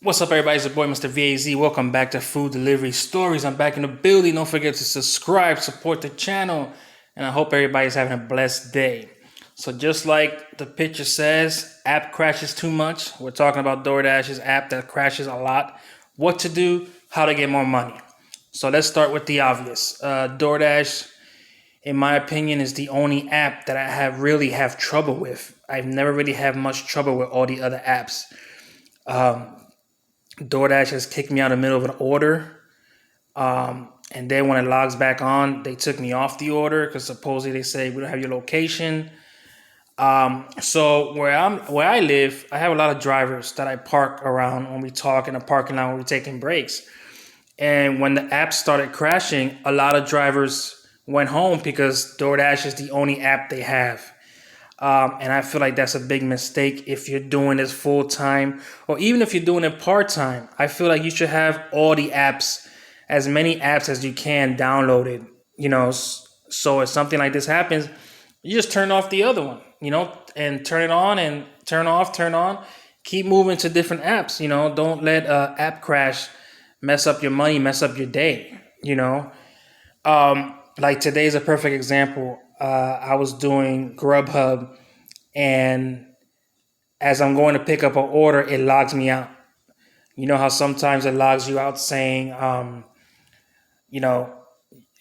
What's up, everybody? It's your boy, Mr. VAZ. Welcome back to Food Delivery Stories. I'm back in the building. Don't forget to subscribe, support the channel, and I hope everybody's having a blessed day. So just like the picture says, app crashes too much. We're talking about Doordash's app that crashes a lot. What to do, how to get more money. So let's start with the obvious. Doordash, in my opinion, is the only app that I really have trouble with. I've never really had much trouble with all the other apps. DoorDash has kicked me out in the middle of an order. And then when it logs back on, they took me off the order because supposedly they say we don't have your location. So where I live, I have a lot of drivers that I park around when we talk in the parking lot when we're taking breaks. And when the app started crashing, a lot of drivers went home because DoorDash is the only app they have. And I feel like that's a big mistake if you're doing this full time or even if you're doing it part time. I feel like you should have all the apps, as many apps as you can downloaded, so if something like this happens, you just turn off the other one, and turn it on and turn off, turn on, keep moving to different apps, don't let app crash mess up your money, mess up your day, like today's a perfect example. I was doing Grubhub, and as I'm going to pick up an order, it logs me out. You know how sometimes it logs you out saying, you know,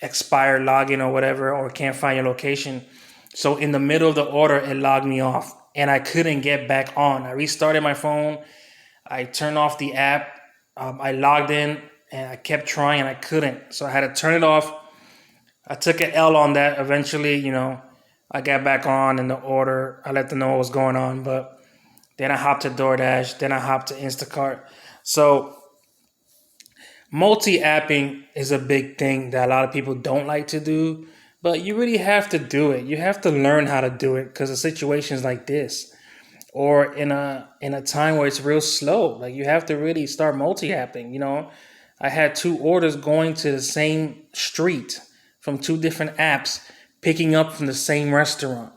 expired login or whatever, or can't find your location. So in the middle of the order, it logged me off, and I couldn't get back on. I restarted my phone. I turned off the app. I logged in, and I kept trying, and I couldn't. So I had to turn it off. I took an L on that. Eventually, I got back on in the order. I let them know what was going on, but then I hopped to DoorDash. Then I hopped to Instacart. So multi-apping is a big thing that a lot of people don't like to do, but you really have to do it. You have to learn how to do it because of situations like this, or in a time where it's real slow. Like you have to really start multi-apping. I had two orders going to the same street from two different apps, picking up from the same restaurant.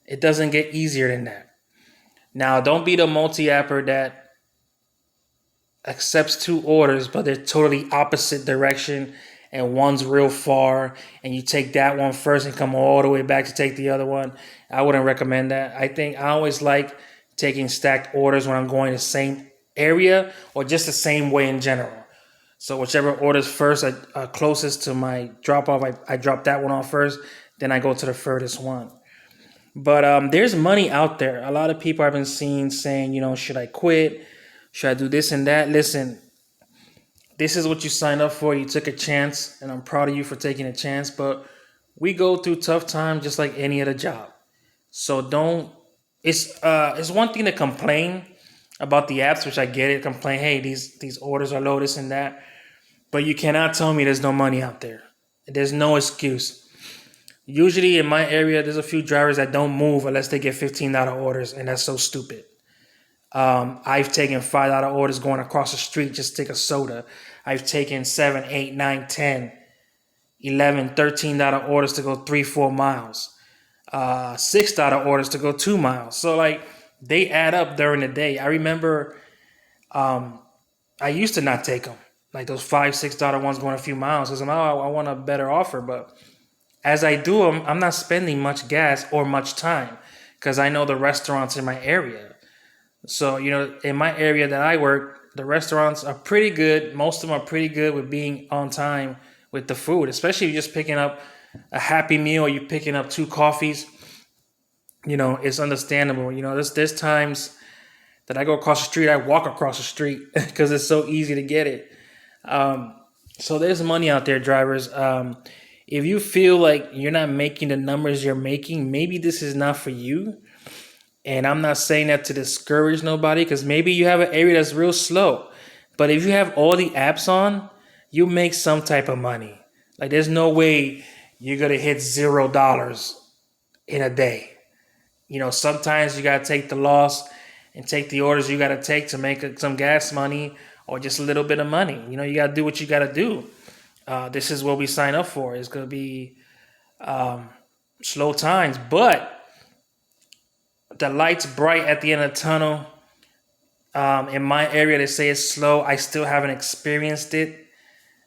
It doesn't get easier than that. Now, don't be the multi-apper that accepts two orders, but they're totally opposite direction, and one's real far, and you take that one first and come all the way back to take the other one. I wouldn't recommend that. I always like taking stacked orders when I'm going the same area or just the same way in general. So whichever order's first, closest to my drop off, I drop that one off first. Then I go to the furthest one. But there's money out there. A lot of people I've been seeing saying, should I quit? Should I do this and that? Listen, this is what you signed up for. You took a chance, and I'm proud of you for taking a chance. But we go through tough times just like any other job. So don't. It's one thing to complain about the apps, which I get it. Complain, hey, these orders are low, this and that. But you cannot tell me there's no money out there. There's no excuse. Usually in my area, there's a few drivers that don't move unless they get $15 orders, and that's so stupid. I've taken $5 orders going across the street just to take a soda. I've taken 7, 8, 9, 10, 11, $13 orders to go 3-4 miles. $6 orders to go 2 miles. So like they add up during the day. I remember I used to not take them. Like those $5, $6 ones going a few miles. Because I want a better offer. But as I do them, I'm not spending much gas or much time because I know the restaurants in my area. So, in my area that I work, the restaurants are pretty good. Most of them are pretty good with being on time with the food, especially if you're just picking up a Happy Meal or you're picking up 2 coffees. It's understandable. There's times that I go across the street, I walk across the street because it's so easy to get it. So there's money out there, drivers. If you feel like you're not making the numbers you're making, maybe this is not for you. And I'm not saying that to discourage nobody because maybe you have an area that's real slow. But if you have all the apps on, you make some type of money. Like there's no way you're going to hit $0 in a day. Sometimes you got to take the loss and take the orders you got to take to make some gas money or just a little bit of money. You got to do what you got to do. This is what we sign up for. It's going to be slow times, but the light's bright at the end of the tunnel. In my area, they say it's slow. I still haven't experienced it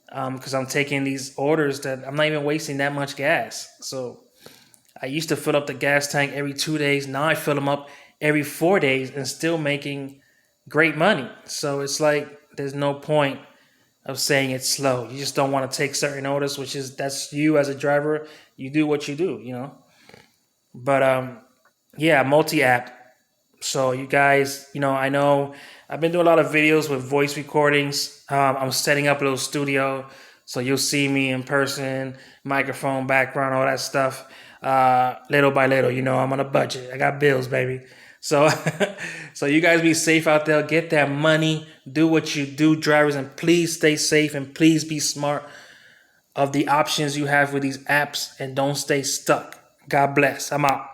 because I'm taking these orders that I'm not even wasting that much gas. So I used to fill up the gas tank every 2 days. Now I fill them up every 4 days and still making great money. So it's like there's no point of saying it's slow. You just don't want to take certain orders, which is that's you as a driver. You do what you do, you know. But yeah, multi-app. So you guys, I know I've been doing a lot of videos with voice recordings. I'm setting up a little studio, so you'll see me in person, microphone, background, all that stuff. Little by little, I'm on a budget. I got bills, baby. So, so you guys be safe out there. Get that money. Do what you do, drivers, and please stay safe and please be smart of the options you have with these apps and don't stay stuck. God bless. I'm out.